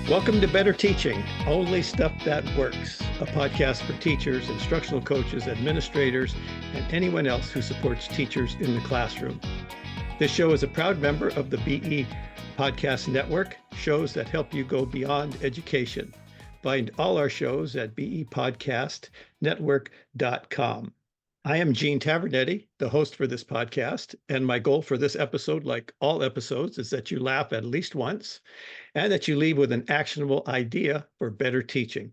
Welcome to Better Teaching, Only Stuff That Works, a podcast for teachers, instructional coaches, administrators, and anyone else who supports teachers in the classroom. This show is a proud member of the BE Podcast Network, shows that help you go beyond education. Find all our shows at bepodcastnetwork.com. I am Gene Tavernetti, the host for this podcast, and my goal for this episode, like all episodes, is that you laugh at least once and that you leave with an actionable idea for better teaching.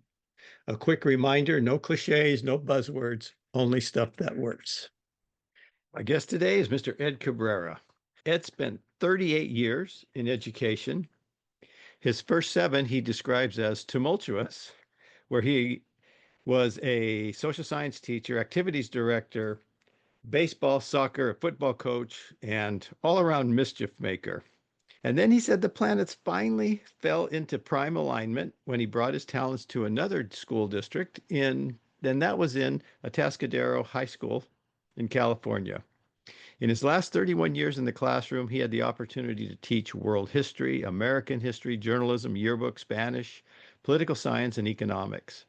A quick reminder, no cliches, no buzzwords, only stuff that works. My guest today is Mr. Ed Cabrera. Ed spent 38 years in education. His first 7 he describes as tumultuous, where he was a social science teacher, activities director, baseball, soccer, football coach, and all-around mischief maker. And then he said the planets finally fell into prime alignment when he brought his talents to another school district that was in Atascadero High School in California. In his last 31 years in the classroom, he had the opportunity to teach world history, American history, journalism, yearbook, Spanish, political science, and economics.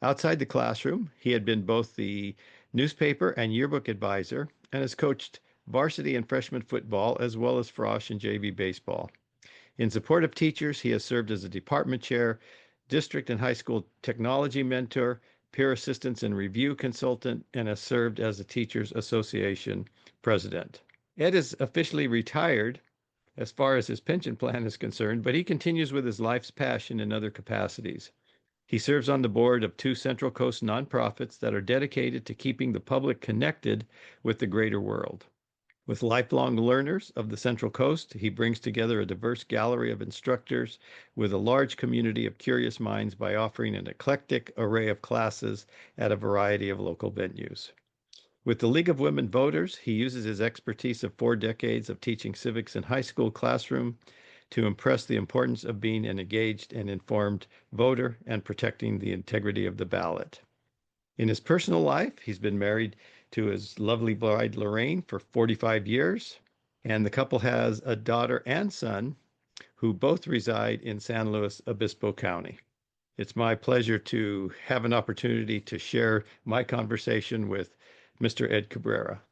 Outside the classroom, he had been both the newspaper and yearbook advisor and has coached varsity and freshman football, as well as frosh and JV baseball. In support of teachers, he has served as a department chair, district and high school technology mentor, peer assistance and review consultant, and has served as a Teachers Association president. Ed is officially retired as far as his pension plan is concerned, but he continues with his life's passion in other capacities. He serves on the board of 2 Central Coast nonprofits that are dedicated to keeping the public connected with the greater world. With lifelong learners of the Central Coast, he brings together a diverse gallery of instructors with a large community of curious minds by offering an eclectic array of classes at a variety of local venues. With the League of Women Voters, he uses his expertise of 4 decades of teaching civics in high school classroom to impress the importance of being an engaged and informed voter and protecting the integrity of the ballot. In his personal life, he's been married to his lovely bride, Lorraine, for 45 years, and the couple has a daughter and son who both reside in San Luis Obispo County. It's my pleasure to have an opportunity to share my conversation with Mr. Ed Cabrera.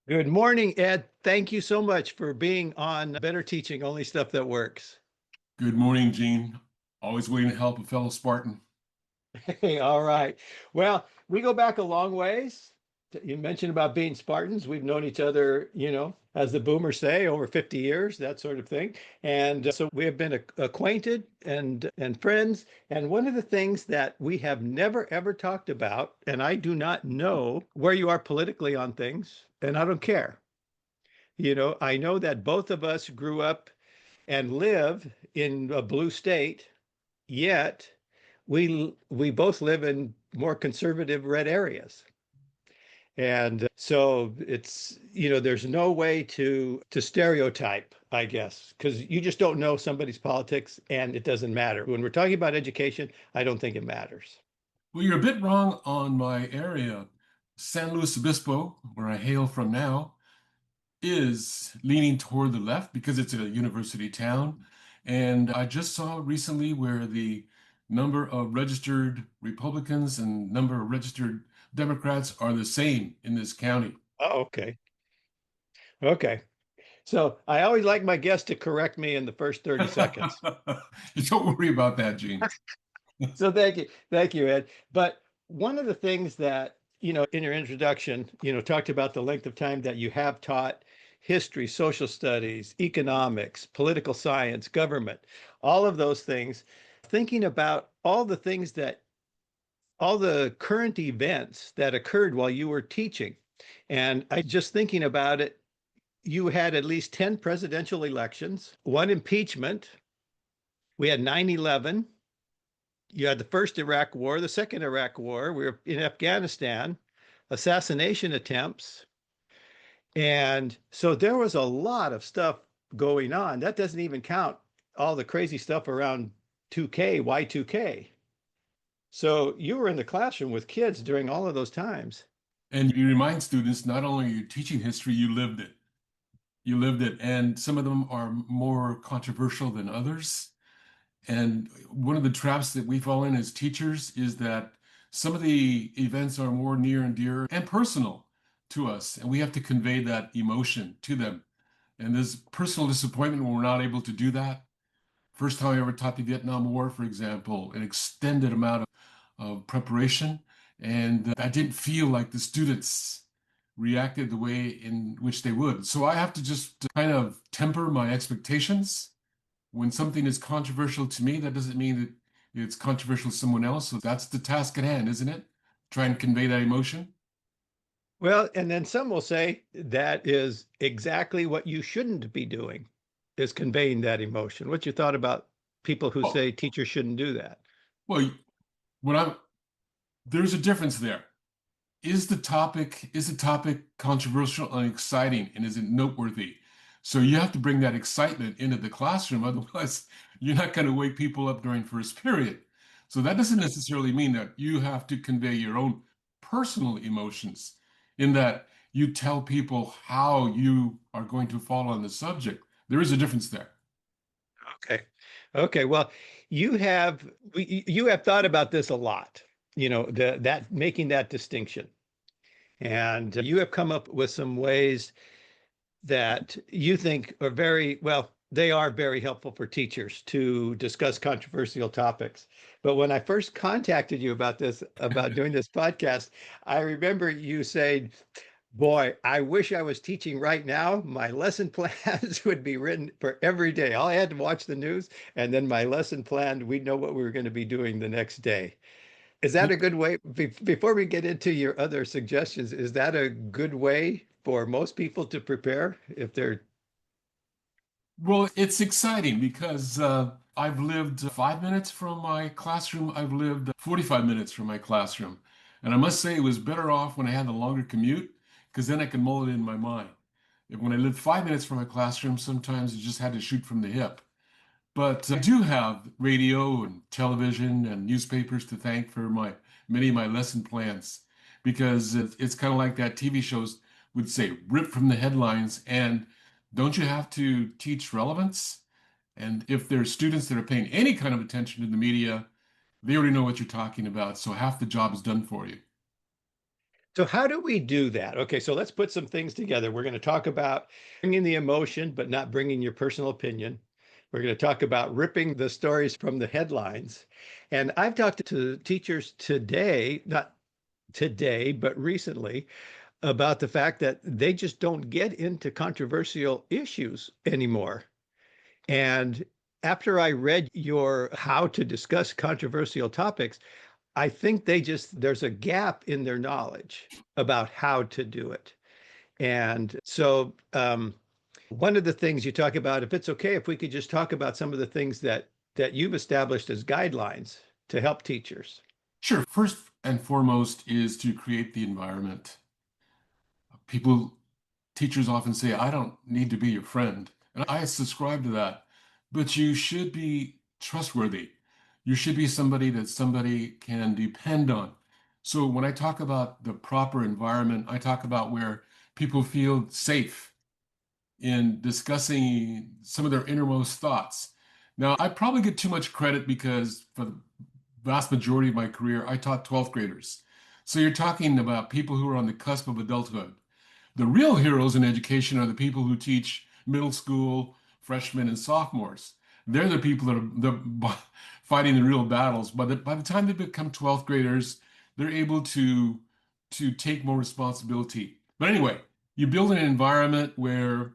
Good morning, Ed. Thank you so much for being on Better Teaching, Only Stuff That Works. Good morning, Gene. Always willing to help a fellow Spartan. Hey, all right. Well, we go back a long ways. You mentioned about being Spartans. We've known each other, as the boomers say, over 50 years, that sort of thing. And so we have been acquainted and friends. And one of the things that we have never, ever talked about, and I do not know where you are politically on things, and I don't care. I know that both of us grew up and live in a blue state, yet we both live in more conservative red areas. And so it's, there's no way to stereotype, I guess, because you just don't know somebody's politics and it doesn't matter. When we're talking about education, I don't think it matters. Well, you're a bit wrong on my area. San Luis Obispo, where I hail from now, is leaning toward the left because it's a university town. And I just saw recently where the number of registered Republicans and number of registered Democrats are the same in this county. Oh, okay. Okay. So I always like my guests to correct me in the first 30 seconds. Don't worry about that, Gene. So thank you. Thank you, Ed. But one of the things that, in your introduction, talked about the length of time that you have taught history, social studies, economics, political science, government, all of those things, thinking about all the current events that occurred while you were teaching. And I just thinking about it, you had at least 10 presidential elections, 1 impeachment. We had 9/11. You had the first Iraq War, the second Iraq War. We were in Afghanistan, assassination attempts. And so there was a lot of stuff going on. That doesn't even count all the crazy stuff around 2K, Y2K. So you were in the classroom with kids during all of those times. And you remind students, not only are you teaching history, you lived it. You lived it. And some of them are more controversial than others. And one of the traps that we fall in as teachers is that some of the events are more near and dear and personal to us, and we have to convey that emotion to them. And there's personal disappointment when we're not able to do that. First time I ever taught the Vietnam War, for example, an extended amount of preparation, and I didn't feel like the students reacted the way in which they would. So I have to just kind of temper my expectations. When something is controversial to me, that doesn't mean that it's controversial to someone else. So that's the task at hand, isn't it? Try and convey that emotion. Well, and then some will say that is exactly what you shouldn't be doing, is conveying that emotion. What's your thought about people who Oh, say teachers shouldn't do that? well, when I'm there's a difference there. Is the topic controversial and exciting, and is it noteworthy? So you have to bring that excitement into the classroom, otherwise you're not going to wake people up during first period. So that doesn't necessarily mean that you have to convey your own personal emotions in that you tell people how you are going to fall on the subject. There is a difference there. Okay. Okay. Well, you have thought about this a lot, that making that distinction. And you have come up with some ways that you think are very, well, they are very helpful for teachers to discuss controversial topics. But when I first contacted you about this, about doing this podcast, I remember you saying, boy, I wish I was teaching right now. My lesson plans would be written for every day. All I had to watch the news, and then my lesson plan, we'd know what we were going to be doing the next day. Is that a good way? Before we get into your other suggestions, is that a good way for most people to prepare if they're Well, it's exciting because I've lived 5 minutes from my classroom. I've lived 45 minutes from my classroom. And I must say it was better off when I had a longer commute because then I could mull it in my mind. When I lived 5 minutes from my classroom, sometimes you just had to shoot from the hip. But I do have radio and television and newspapers to thank for my many of my lesson plans because it's kind of like that TV shows would say, rip from the headlines. And don't you have to teach relevance? And if there's students that are paying any kind of attention to the media, they already know what you're talking about. So half the job is done for you. So how do we do that? Okay, so let's put some things together. We're going to talk about bringing the emotion, but not bringing your personal opinion. We're going to talk about ripping the stories from the headlines. And I've talked to teachers today, not today, but recently, about the fact that they just don't get into controversial issues anymore. And after I read your how to discuss controversial topics, I think there's a gap in their knowledge about how to do it. And so, one of the things you talk about, if it's okay, if we could just talk about some of the things that you've established as guidelines to help teachers. Sure. First and foremost is to create the environment. People Teachers often say, I don't need to be your friend. And I subscribe to that. But you should be trustworthy. You should be somebody that somebody can depend on. So when I talk about the proper environment, I talk about where people feel safe in discussing some of their innermost thoughts. Now, I probably get too much credit because for the vast majority of my career, I taught 12th graders. So you're talking about people who are on the cusp of adulthood. The real heroes in education are the people who teach middle school, freshmen, and sophomores. They're the people that are fighting the real battles. By the time they become 12th graders, they're able to take more responsibility. But anyway, you build an environment where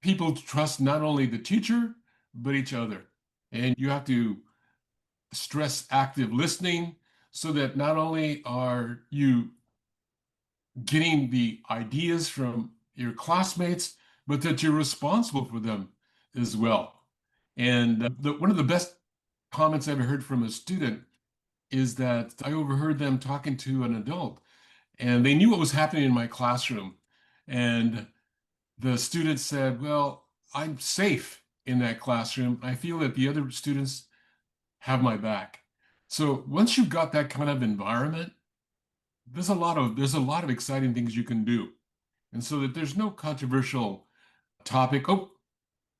people trust not only the teacher, but each other. And you have to stress active listening so that not only are you getting the ideas from your classmates, but that you're responsible for them as well. And one of the best comments I ever heard from a student is that I overheard them talking to an adult and they knew what was happening in my classroom. And the student said, well, I'm safe in that classroom. I feel that the other students have my back. So once you've got that kind of environment, there's a lot of exciting things you can do. And so that there's no controversial topic. Oh,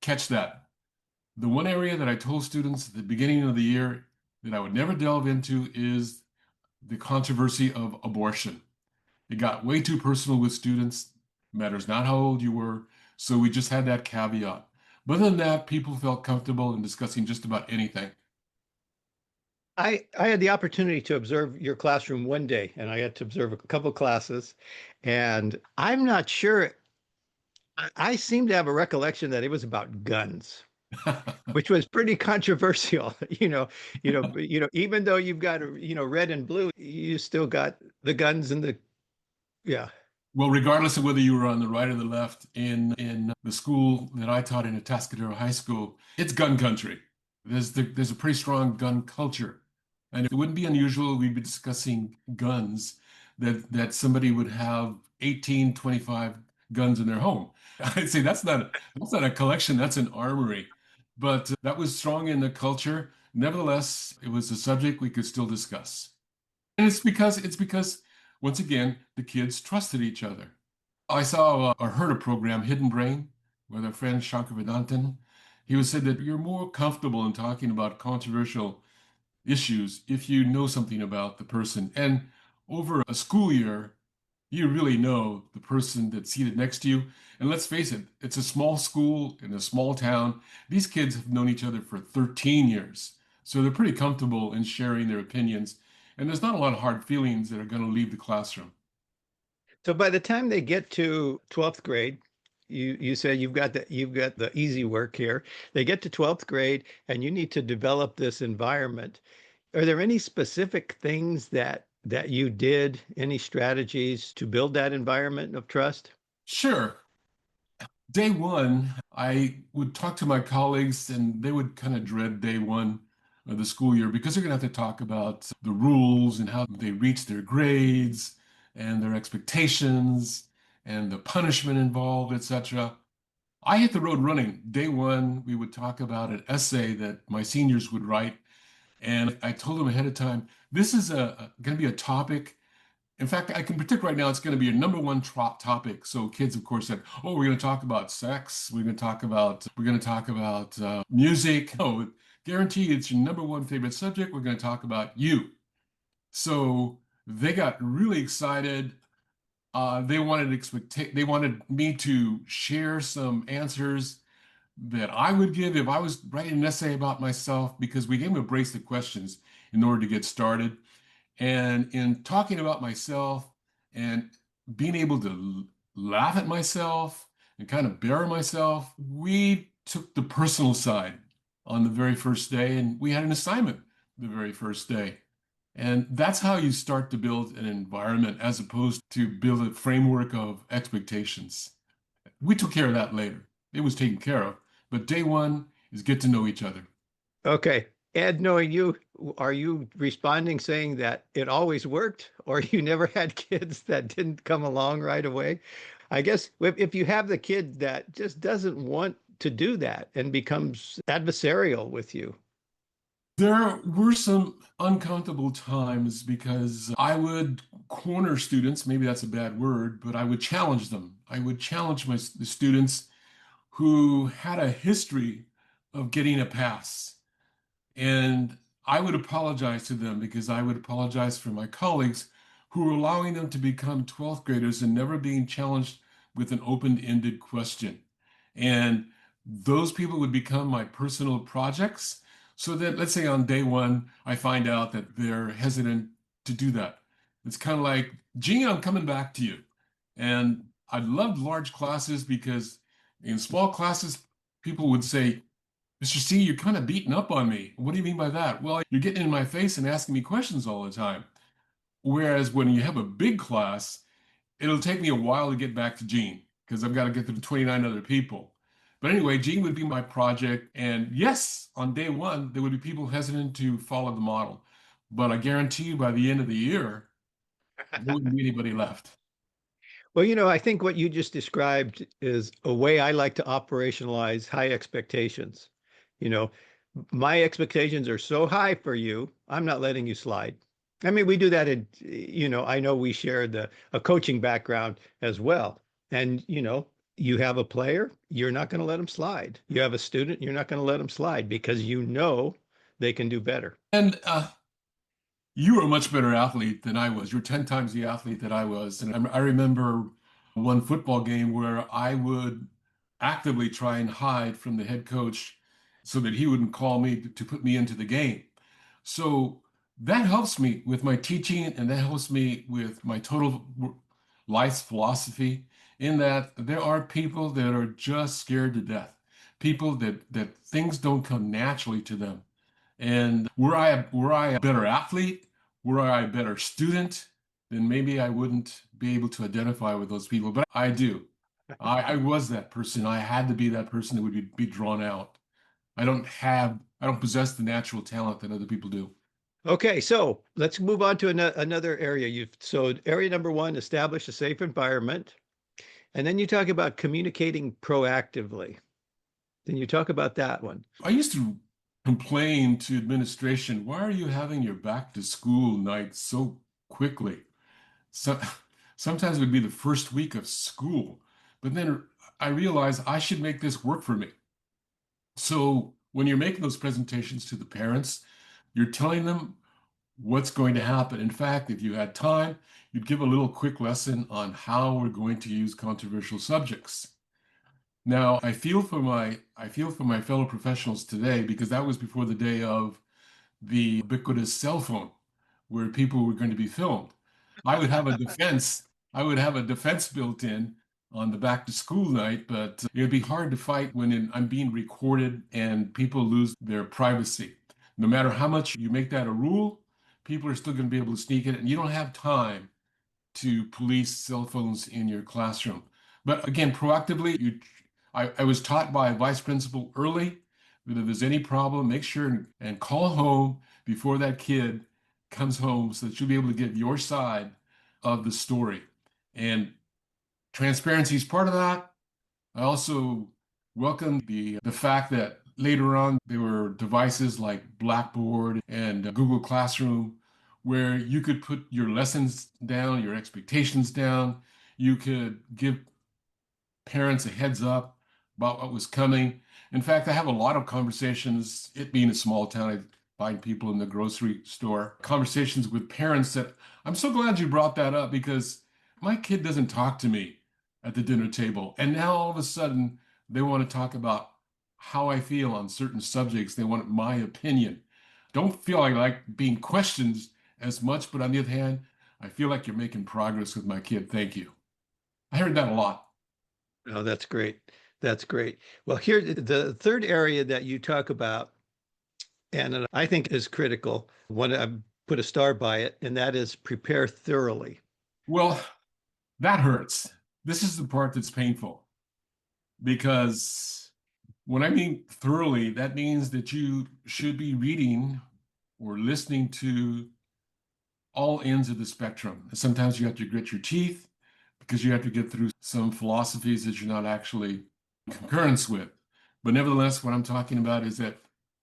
catch that. The one area that I told students at the beginning of the year that I would never delve into is the controversy of abortion. It got way too personal with students. Matters not how old you were. So we just had that caveat. But other than that, people felt comfortable in discussing just about anything. I had the opportunity to observe your classroom one day, and I had to observe a couple classes, and I'm not sure. I seem to have a recollection that it was about guns, which was pretty controversial. Even though you've got red and blue, you still got the guns and the yeah. Well, regardless of whether you were on the right or the left in the school that I taught in Atascadero High School, it's gun country. There's a pretty strong gun culture. And it wouldn't be unusual we'd be discussing guns that somebody would have 18, 25 guns in their home. I'd say that's not a collection, that's an armory. But that was strong in the culture. Nevertheless, it was a subject we could still discuss. And it's because once again the kids trusted each other. I saw or heard a program, Hidden Brain, with our friend Shankar Vedantan. He was said that you're more comfortable in talking about controversial issues if you know something about the person. And over a school year, you really know the person that's seated next to you. And let's face it, it's a small school in a small town. These kids have known each other for 13 years. So they're pretty comfortable in sharing their opinions. And there's not a lot of hard feelings that are going to leave the classroom. So by the time they get to 12th grade, you say you've got the easy work here. They get to 12th grade and you need to develop this environment. Are there any specific things that you did, any strategies to build that environment of trust? Sure. Day one, I would talk to my colleagues and they would kind of dread day one of the school year because they're going to have to talk about the rules and how they reach their grades and their expectations and the punishment involved, etc. I hit the road running. Day one, we would talk about an essay that my seniors would write. And I told them ahead of time, this is going to be a topic. In fact, I can predict right now it's going to be your number one topic. So kids, of course, said, "Oh, we're going to talk about sex. We're going to talk about music. Oh, guaranteed, it's your number one favorite subject. We're going to talk about you." So they got really excited. They wanted me to share some answers that I would give if I was writing an essay about myself because we gave them a brace of questions in order to get started. And in talking about myself and being able to laugh at myself and kind of bury myself, we took the personal side on the very first day and we had an assignment the very first day. And that's how you start to build an environment as opposed to build a framework of expectations. We took care of that later. It was taken care of. But day one is get to know each other. Okay. Ed, knowing you, are you responding saying that it always worked, or you never had kids that didn't come along right away? I guess if you have the kid that just doesn't want to do that and becomes adversarial with you. There were some uncomfortable times because I would corner students, maybe that's a bad word, but I would challenge them. I would challenge the students who had a history of getting a pass. And I would apologize to them because I would apologize for my colleagues who were allowing them to become 12th graders and never being challenged with an open-ended question. And those people would become my personal projects. So that, let's say on day one, I find out that they're hesitant to do that. It's kind of like, Gene, I'm coming back to you. And I loved large classes because in small classes, people would say, "Mr. C, you're kind of beating up on me." What do you mean by that? Well, you're getting in my face and asking me questions all the time. Whereas when you have a big class, it'll take me a while to get back to Gene because I've got to get through 29 other people. But anyway, Gene would be my project. And yes, on day one, there would be people hesitant to follow the model. But I guarantee you by the end of the year, there wouldn't be anybody left. Well, I think what you just described is a way I like to operationalize high expectations. You know, my expectations are so high for you, I'm not letting you slide. I mean, we do that I know we share a coaching background as well. And, You have a player, you're not going to let them slide. You have a student, you're not going to let them slide because you know they can do better. And you were a much better athlete than I was. You're 10 times the athlete that I was. And I remember one football game where I would actively try and hide from the head coach so that he wouldn't call me to put me into the game. So that helps me with my teaching, and that helps me with my total life philosophy, in that there are people that are just scared to death, people that things don't come naturally to them. And were I a better athlete, were I a better student, then maybe I wouldn't be able to identify with those people. But I do. I was that person. I had to be that person that would be drawn out. I don't possess the natural talent that other people do. Okay, so let's move on to another area. So area number one, establish a safe environment. And then you talk about communicating proactively. Then you talk about that one. I used to complain to administration, why are you having your back to school night so quickly? So sometimes it would be the first week of school, but then I realized I should make this work for me. So when you're making those presentations to the parents, you're telling them what's going to happen. In fact, if you had time, you'd give a little quick lesson on how we're going to use controversial subjects. Now, I feel for my fellow professionals today, because that was before the day of the ubiquitous cell phone where people were going to be filmed. I would have a defense. I would have a defense built in on the back to school night, but it would be hard to fight when I'm being recorded and people lose their privacy. No matter how much you make that a rule, people are still going to be able to sneak it, and you don't have time to police cell phones in your classroom. But again, proactively, I was taught by a vice principal early that if there's any problem, make sure and call home before that kid comes home so that you'll be able to get your side of the story. And transparency is part of that. I also welcome the fact that later on there were devices like Blackboard and Google Classroom where you could put your lessons down, your expectations down. You could give parents a heads up about what was coming. In fact, I have a lot of conversations, it being a small town, I find people in the grocery store, conversations with parents that I'm so glad you brought that up, because my kid doesn't talk to me at the dinner table. And now all of a sudden they want to talk about how I feel on certain subjects. They want my opinion. Don't feel like being questioned as much, but on the other hand, I feel like you're making progress with my kid. Thank you. I heard that a lot. Oh, that's great. That's great. Well, here, the third area that you talk about, and I think is critical, one I put a star by it, and that is prepare thoroughly. Well, that hurts. This is the part that's painful, because when I mean thoroughly, that means that you should be reading or listening to all ends of the spectrum. Sometimes you have to grit your teeth because you have to get through some philosophies that you're not actually in concurrence with. But nevertheless, what I'm talking about is that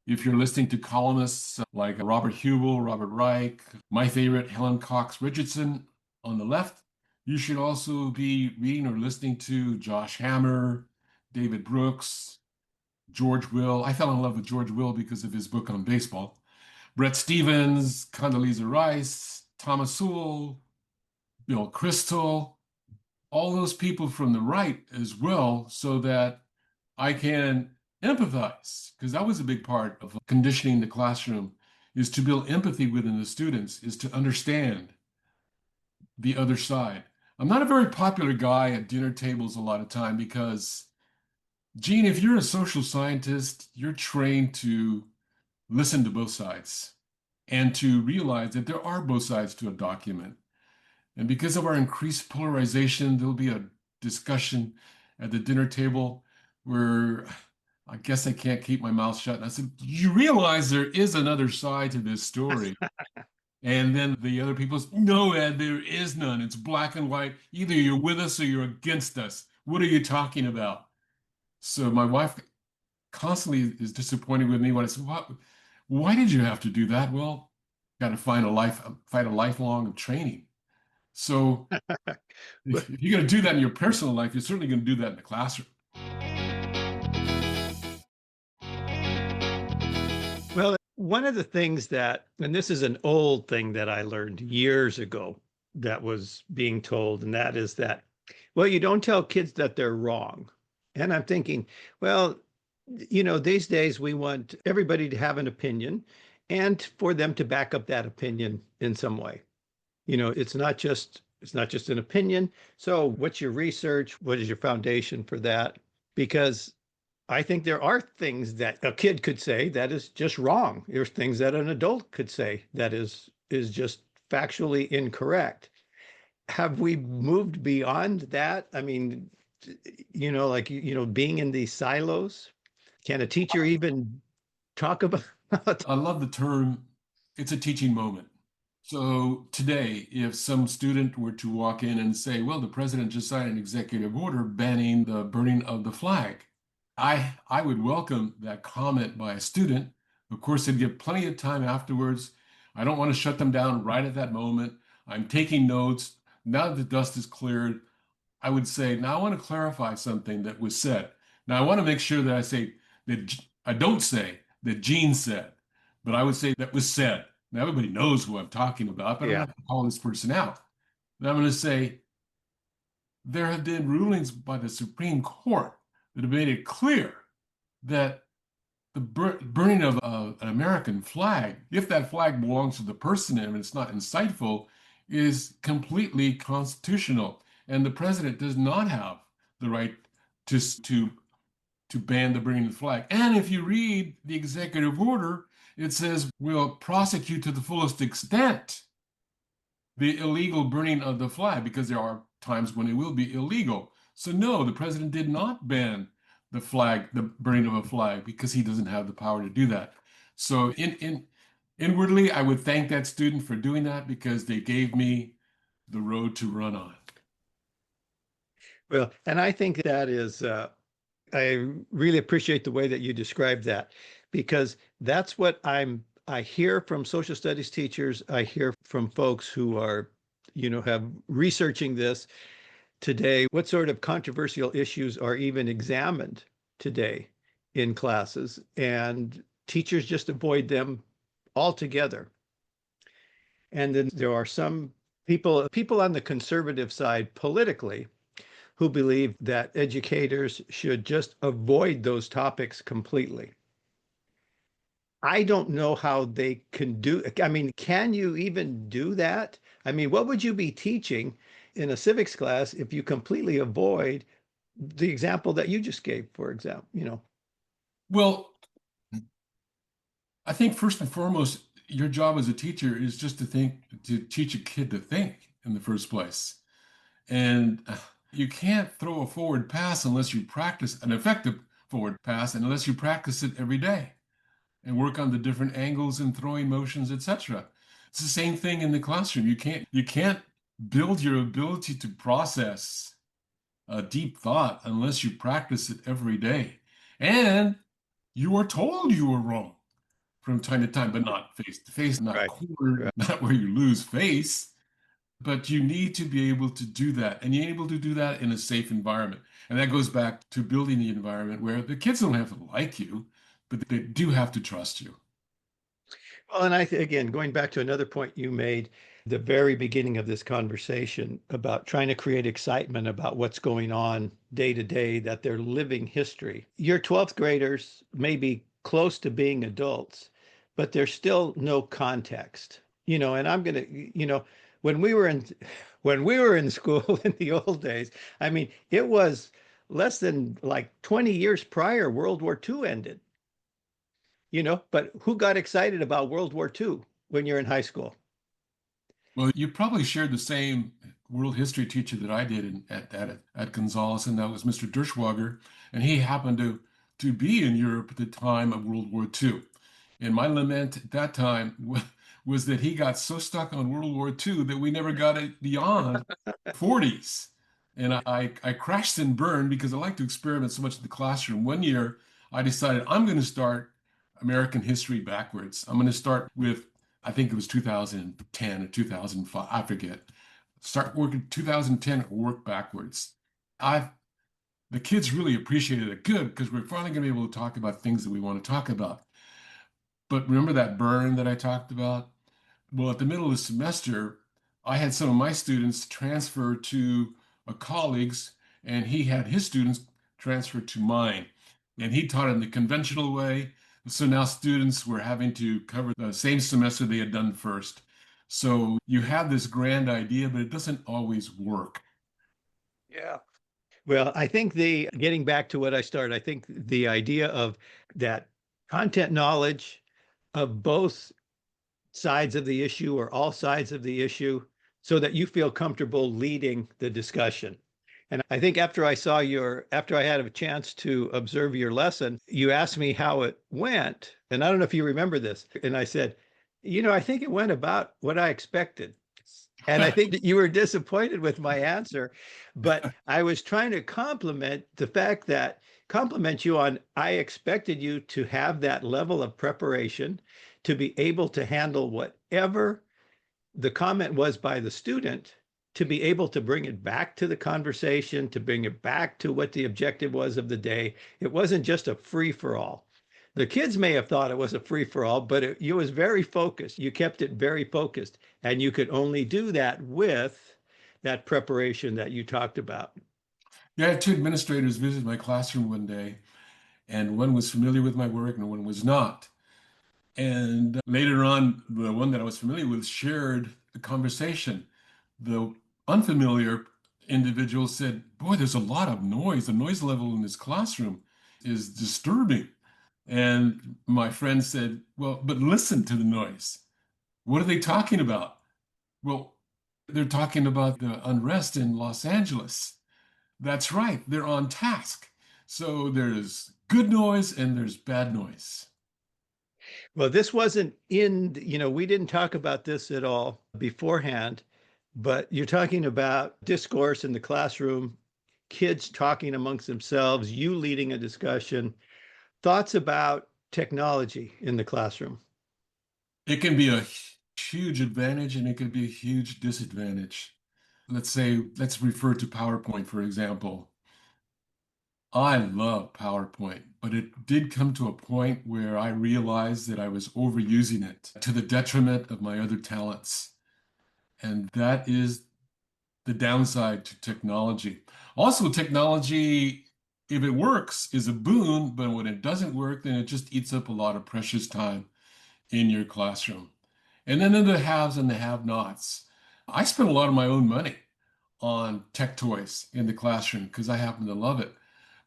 if you're listening to columnists like Robert Hubel, Robert Reich, my favorite, Helen Cox Richardson on the left, you should also be reading or listening to Josh Hammer, David Brooks, George Will. I fell in love with George Will because of his book on baseball. Brett Stevens, Condoleezza Rice, Thomas Sowell, Bill Kristol, all those people from the right as well, so that I can empathize, because that was a big part of conditioning the classroom, is to build empathy within the students, is to understand the other side. I'm not a very popular guy at dinner tables a lot of time because, Gene, if you're a social scientist, you're trained to listen to both sides and to realize that there are both sides to a document. And because of our increased polarization, there'll be a discussion at the dinner table where I guess I can't keep my mouth shut. And I said, you realize there is another side to this story. And then the other people said, no, Ed, there is none. It's black and white. Either you're with us or you're against us. What are you talking about? So my wife constantly is disappointed with me when I said, why did you have to do that? Well, got to find fight a lifelong of training. So if you're going to do that in your personal life, you're certainly going to do that in the classroom. Well, one of the things that, and this is an old thing that I learned years ago that was being told, and that is that, well, you don't tell kids that they're wrong. And I'm thinking, well, these days we want everybody to have an opinion and for them to back up that opinion in some way. It's not just an opinion. So what's your research? What is your foundation for that? Because I think there are things that a kid could say that is just wrong. There's things that an adult could say that is just factually incorrect. Have we moved beyond that? I mean, like being in these silos. Can a teacher even talk about? I love the term, it's a teaching moment. So today, if some student were to walk in and say, well, the president just signed an executive order banning the burning of the flag, I would welcome that comment by a student. Of course, they'd give plenty of time afterwards. I don't want to shut them down right at that moment. I'm taking notes. Now that the dust is cleared, I would say, now I want to clarify something that was said. Now I want to make sure that I say that I don't say that Gene said, but I would say that was said. Now everybody knows who I'm talking about, but I'm Yeah, not going to call this person out. And I'm going to say there have been rulings by the Supreme Court that have made it clear that the burning of an American flag, if that flag belongs to the person and it's not insightful, is completely constitutional. And the president does not have the right to ban the burning of the flag. And if you read the executive order, it says we'll prosecute to the fullest extent the illegal burning of the flag because there are times when it will be illegal. So no, the president did not ban the flag, the burning of a flag, because he doesn't have the power to do that. So inwardly, I would thank that student for doing that because they gave me the road to run on. well, and I think that is I really appreciate the way that you described that because that's what I hear from social studies teachers. I hear from folks who are, have researching this today. What sort of controversial issues are even examined today in classes? And teachers just avoid them altogether. And then there are some people on the conservative side politically who believe that educators should just avoid those topics completely. I don't know how they can do. I mean, can you even do that? I mean, what would you be teaching in a civics class if you completely avoid the example that you just gave, for example? Well, I think first and foremost, your job as a teacher is just to teach a kid to think in the first place. And you can't throw a forward pass unless you practice an effective forward pass and unless you practice it every day and work on the different angles and throwing motions, etc. It's the same thing in the classroom. You can't build your ability to process a deep thought unless you practice it every day. And you are told you were wrong from time to time, but not face to face, not Right. cornered, not where you lose face. But you need to be able to do that, and you're able to do that in a safe environment. And that goes back to building the environment where the kids don't have to like you, but they do have to trust you. Well, and again, going back to another point you made, the very beginning of this conversation about trying to create excitement about what's going on day to day, that they're living history. Your 12th graders may be close to being adults, but there's still no context. And I'm going to, when we were in when we were in school in the old days, I mean, it was less than like 20 years prior World War II ended. But who got excited about World War II when you're in high school? Well, you probably shared the same world history teacher that I did at Gonzales, and that was Mr. Derschwager, and he happened to be in Europe at the time of World War II. And my lament at that time was that he got so stuck on World War II that we never got it beyond 40s. And I crashed and burned because I like to experiment so much in the classroom. One year, I decided I'm going to start American history backwards. I'm going to start with, I think it was 2010 or 2005, I forget. start working 2010 or work backwards. I the kids really appreciated it good because we're finally going to be able to talk about things that we want to talk about. But remember that burn that I talked about? Well, at the middle of the semester, I had some of my students transfer to a colleague's, and he had his students transfer to mine. And he taught in the conventional way. So now students were having to cover the same semester they had done first. So you have this grand idea, but it doesn't always work. Yeah. Well, I think the getting back to what I started, I think the idea of that content knowledge of both sides of the issue or all sides of the issue so that you feel comfortable leading the discussion. And I think after I had a chance to observe your lesson, you asked me how it went. And I don't know if you remember this. And I said, I think it went about what I expected. And I think that you were disappointed with my answer, but I was trying to compliment you on I expected you to have that level of preparation to be able to handle whatever the comment was by the student, to be able to bring it back to the conversation, to bring it back to what the objective was of the day. It wasn't just a free for all. The kids may have thought it was a free for all, but you was very focused. You kept it very focused, and you could only do that with that preparation that you talked about. Yeah, I had two administrators visit my classroom one day, and one was familiar with my work and one was not. And later on, the one that I was familiar with shared the conversation. The unfamiliar individual said, "Boy, there's a lot of noise. The noise level in this classroom is disturbing." And my friend said, "Well, but listen to the noise. What are they talking about?" Well, they're talking about the unrest in Los Angeles. That's right, they're on task. So there's good noise and there's bad noise. Well, this wasn't we didn't talk about this at all beforehand, but you're talking about discourse in the classroom, kids talking amongst themselves, you leading a discussion, thoughts about technology in the classroom. It can be a huge advantage and it can be a huge disadvantage. Let's refer to PowerPoint, for example. I love PowerPoint, but it did come to a point where I realized that I was overusing it to the detriment of my other talents. And that is the downside to technology. Also, technology, if it works, is a boon, but when it doesn't work, then it just eats up a lot of precious time in your classroom. And then in the haves and the have-nots. I spent a lot of my own money on tech toys in the classroom because I happen to love it.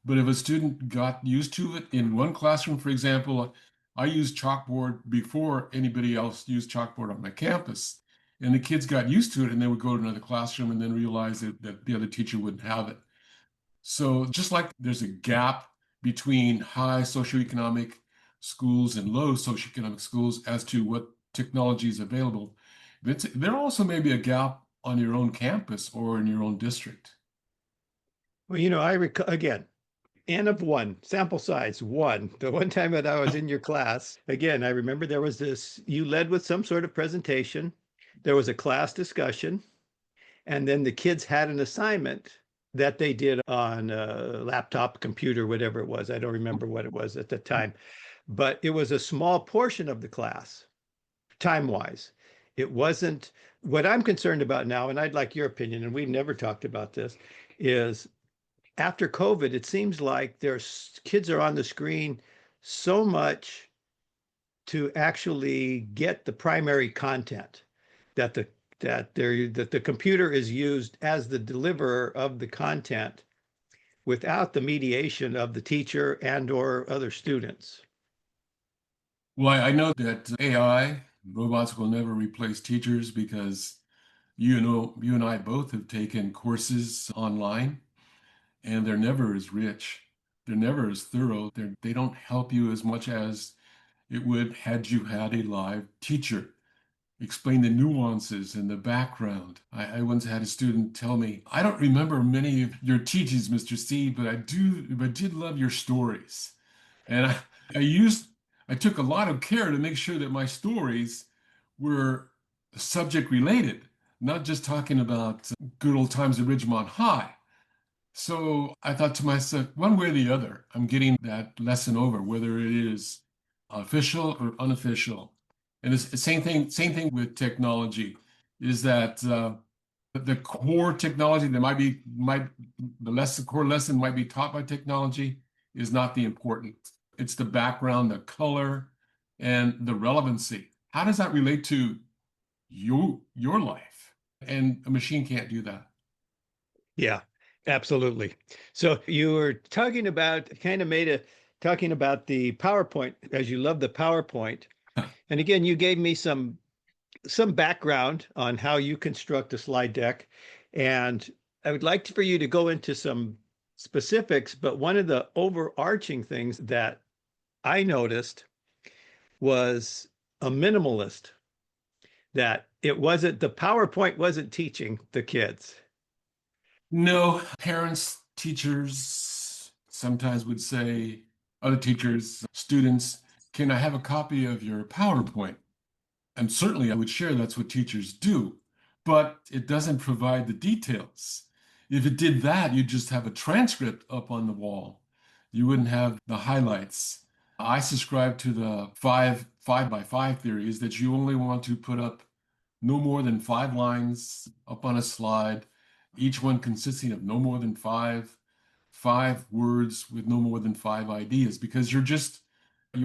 But if a student got used to it in one classroom, for example, I used chalkboard before anybody else used chalkboard on my campus. And the kids got used to it and they would go to another classroom and then realize that the other teacher wouldn't have it. So just like there's a gap between high socioeconomic schools and low socioeconomic schools as to what technology is available, there also may be a gap on your own campus or in your own district. Well, I recall again, N of one, sample size one. The one time that I was in your class, again, I remember there was you led with some sort of presentation. There was a class discussion, and then the kids had an assignment that they did on a laptop, computer, whatever it was. I don't remember what it was at the time, but it was a small portion of the class, time wise. It wasn't what I'm concerned about now, and I'd like your opinion, and we've never talked about this, is after COVID, it seems like there's kids are on the screen so much to actually get the primary content that the computer is used as the deliverer of the content without the mediation of the teacher and or other students. Well, I know that AI, robots will never replace teachers because you and I both have taken courses online and they're never as rich. They're never as thorough. They don't help you as much as it would had you had a live teacher explain the nuances and the background. I once had a student tell me, "I don't remember many of your teachings, Mr. C, but I did love your stories." And I used, I took a lot of care to make sure that my stories were subject related. not just talking about good old times at Ridgemont High. So I thought to myself, one way or the other, I'm getting that lesson over, whether it is official or unofficial. And it's the same thing with technology, is that the core technology that the core lesson might be taught by technology is not the important. It's the background, the color, and the relevancy. How does that relate to your life? And a machine can't do that. Yeah, absolutely. So you were talking about kind of made a talking about the PowerPoint as you love the PowerPoint. And again, you gave me some background on how you construct a slide deck. And I would like for you to go into some specifics, but one of the overarching things that I noticed was a minimalist, that it wasn't the PowerPoint wasn't teaching the kids. No, parents, teachers sometimes would say, other teachers, students, can I have a copy of your PowerPoint? And certainly I would share that's what teachers do, but it doesn't provide the details. If it did that, you'd just have a transcript up on the wall. You wouldn't have the highlights. I subscribe to the five by five theory, is that you only want to put up no more than 5 lines up on a slide, each one consisting of no more than five words with no more than 5 ideas, because you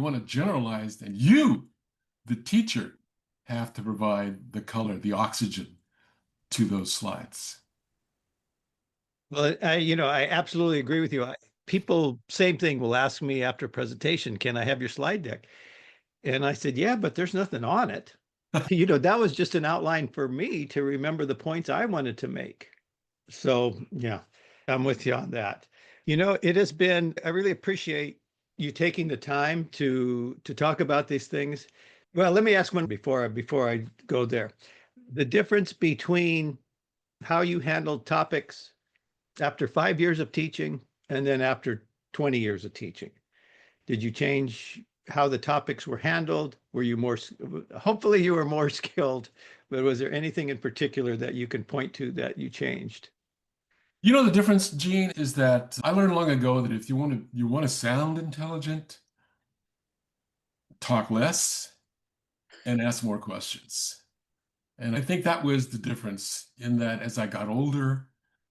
want to generalize, and you, the teacher, have to provide the color, the oxygen to those slides. Well, I absolutely agree with you. People, same thing, will ask me after presentation, can I have your slide deck? And I said, yeah, but there's nothing on it. That was just an outline for me to remember the points I wanted to make. So, yeah, I'm with you on that. It has been, I really appreciate you taking the time to talk about these things. Well, let me ask one before I go there. The difference between how you handled topics after 5 years of teaching and then after 20 years of teaching. Did you change how the topics were handled? Were you more, hopefully you were more skilled, but was there anything in particular that you can point to that you changed? You know, the difference, Gene, is that I learned long ago that if you want to sound intelligent, talk less and ask more questions. And I think that was the difference, in that as I got older,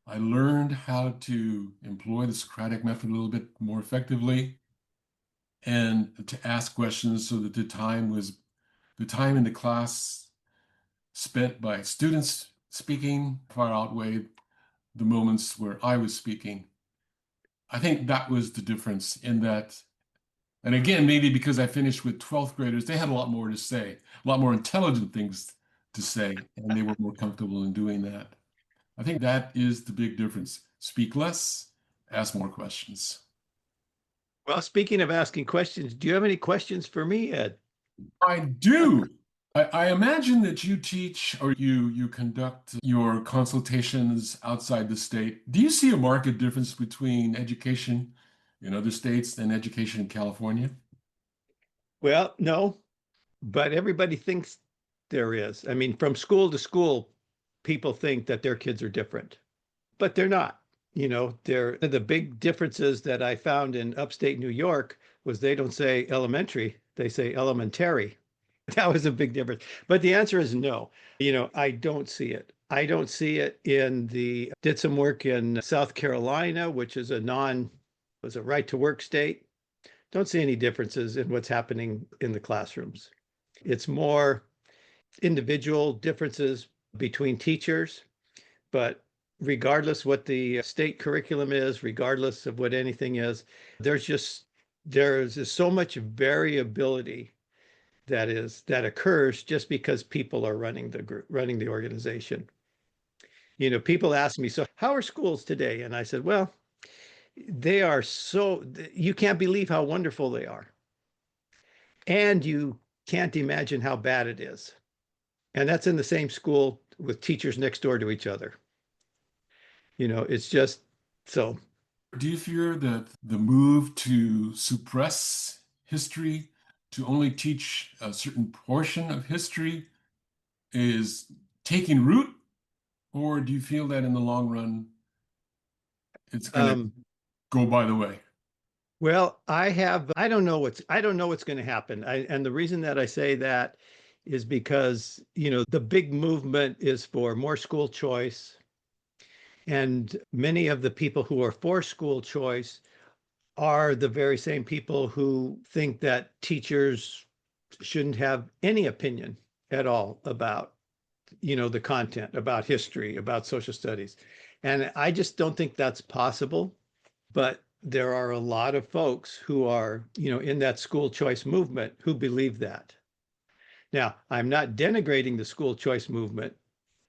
I learned how to employ the Socratic method a little bit more effectively and to ask questions, so that the time in the class spent by students speaking far outweighed the moments where I was speaking. I think that was the difference, in that, and again, maybe because I finished with 12th graders, they had a lot more to say, a lot more intelligent things to say, and they were more comfortable in doing that. I think that is the big difference. Speak less, ask more questions. Well, speaking of asking questions, do you have any questions for me, Ed? I do. I imagine that you teach, or you conduct your consultations outside the state. Do you see a marked difference between education in other states and education in California? Well, no, but everybody thinks there is. I mean, from school to school, people think that their kids are different, but they're not. They're the big differences that I found in upstate New York was they don't say elementary, they say elementary. That was a big difference. But the answer is no. I don't see it. I don't see it did some work in South Carolina, which is was a right to work state. Don't see any differences in what's happening in the classrooms. It's more individual differences between teachers, but regardless what the state curriculum is, regardless of what anything is, there's so much variability that occurs just because people are running the group, running the organization. People ask me, so how are schools today? And I said, well, they are so, you can't believe how wonderful they are. And you can't imagine how bad it is. And that's in the same school with teachers next door to each other. It's just so. Do you fear that the move to suppress history, to only teach a certain portion of history, is taking root? or do you feel that in the long run it's going to Um, go by the way? well, I don't know what's going to happen. And the reason that I say that is because, the big movement is for more school choice. And many of the people who are for school choice are the very same people who think that teachers shouldn't have any opinion at all about, the content, about history, about social studies. And I just don't think that's possible. But there are a lot of folks who are, in that school choice movement who believe that. Now, I'm not denigrating the school choice movement,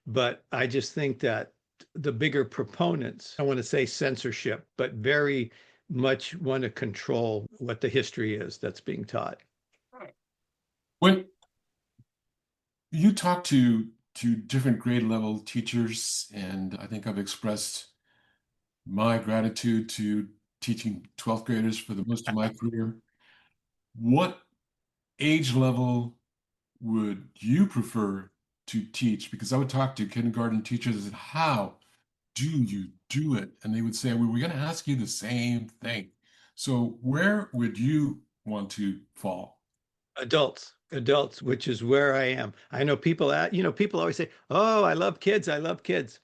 but I just think that the bigger proponents, I want to say censorship, but very much want to control what the history is that's being taught. When you talk to different grade level teachers, and I think I've expressed my gratitude to teaching 12th graders for the most of my career. What age level would you prefer to teach? Because I would talk to kindergarten teachers and say, how do you do it? And they would say, well, we're going to ask you the same thing. So where would you want to fall? Adults, which is where I am. I know people always say, "Oh, I love kids. I love kids."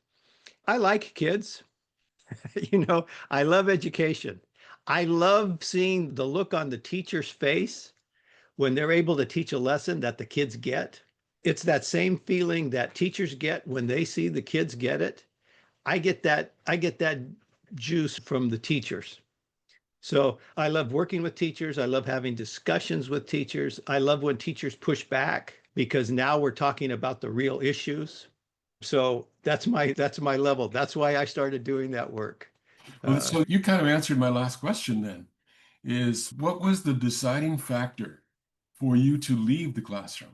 I like kids. I love education. I love seeing the look on the teacher's face when they're able to teach a lesson that the kids get. It's that same feeling that teachers get when they see the kids get it. I get that juice from the teachers. So I love working with teachers. I love having discussions with teachers. I love when teachers push back because now we're talking about the real issues. So that's my level. That's why I started doing that work. Well, Uh, so you kind of answered my last question then, is what was the deciding factor for you to leave the classroom?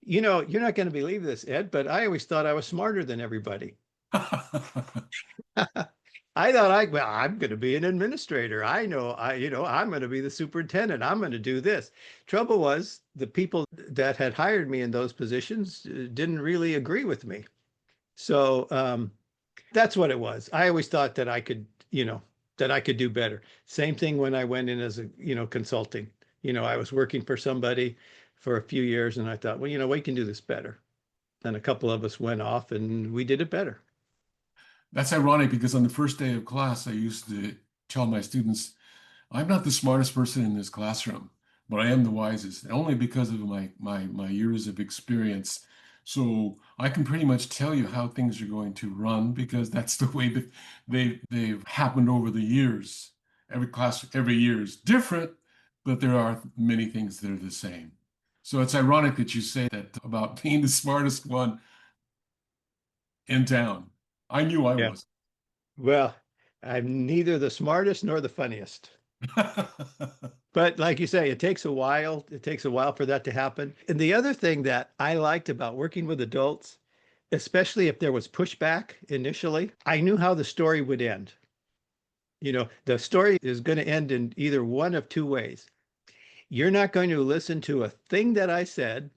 you're not going to believe this, Ed, but I always thought I was smarter than everybody. Well, I'm going to be an administrator. I know, I'm going to be the superintendent. I'm going to do this. Trouble was, the people that had hired me in those positions didn't really agree with me. So that's what it was. I always thought that I could do better. Same thing when I went in as consulting. I was working for somebody for a few years, and I thought, well, we can do this better. Then a couple of us went off, and we did it better. That's ironic because on the first day of class, I used to tell my students, I'm not the smartest person in this classroom, but I am the wisest, and only because of my years of experience. So I can pretty much tell you how things are going to run because that's the way that they've happened over the years. Every class, every year is different, but there are many things that are the same. So it's ironic that you say that about being the smartest one in town. I knew I Yeah. was. Well, I'm neither the smartest nor the funniest. But like you say, it takes a while. It takes a while for that to happen. And the other thing that I liked about working with adults, especially if there was pushback initially, I knew how the story would end. The story is going to end in either one of two ways. You're not going to listen to a thing that I said,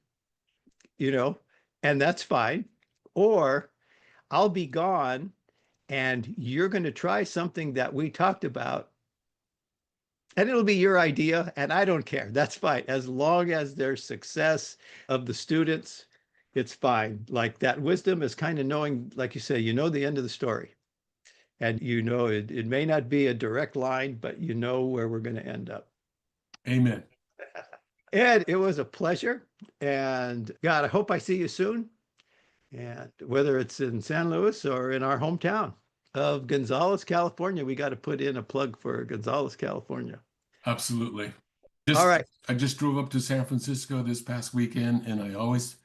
you know, and that's fine. Or I'll be gone and you're going to try something that we talked about and it'll be your idea. And I don't care. That's fine. As long as there's success of the students, it's fine. Like that wisdom is kind of knowing, like you say, the end of the story. And it may not be a direct line, but you know where we're going to end up. Amen. Ed, it was a pleasure. And God, I hope I see you soon. And whether it's in San Luis or in our hometown of Gonzales, California, we got to put in a plug for Gonzales, California. Absolutely. All Just right. I just drove up to San Francisco this past weekend, and I always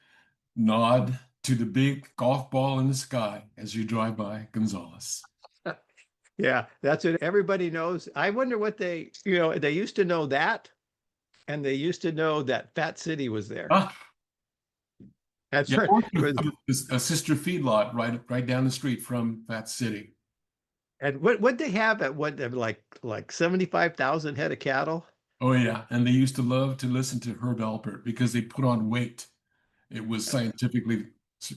nod to the big golf ball in the sky as you drive by Gonzales. Yeah, that's what everybody knows. I wonder what they used to know that, and they used to know that Fat City was there. Ah, That's yeah, right. a sister feedlot right down the street from that city. And what they have at what like 75,000 head of cattle. Oh yeah, and they used to love to listen to Herb Alpert because they put on weight. It was scientifically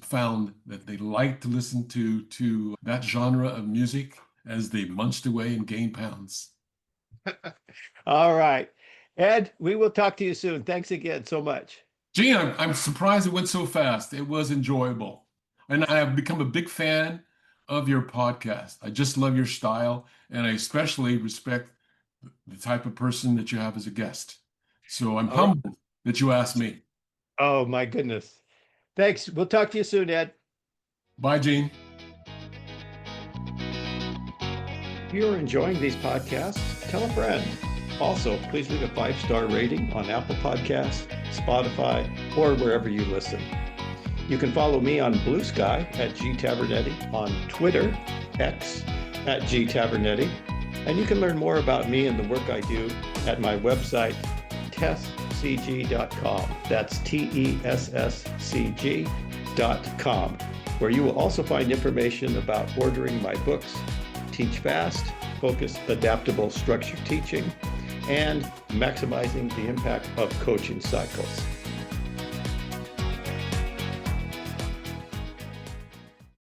found that they liked to listen to that genre of music as they munched away and gained pounds. All right. Ed, we will talk to you soon. Thanks again so much. Gene, I'm surprised it went so fast. It was enjoyable. And I've become a big fan of your podcast. I just love your style, and I especially respect the type of person that you have as a guest. So I'm All right. humbled that you asked me. Oh, my goodness. Thanks. We'll talk to you soon, Ed. Bye, Gene. If you're enjoying these podcasts, tell a friend. Also, please leave a 5-star rating on Apple Podcasts, Spotify, or wherever you listen. You can follow me on Blue Sky at G Tavernetti, on Twitter, X, at G Tavernetti, and you can learn more about me and the work I do at my website, tesscg.com. That's TESSCG.com, where you will also find information about ordering my books, Teach Fast, Focused, Adaptable, Structured Teaching, and maximizing the impact of coaching cycles.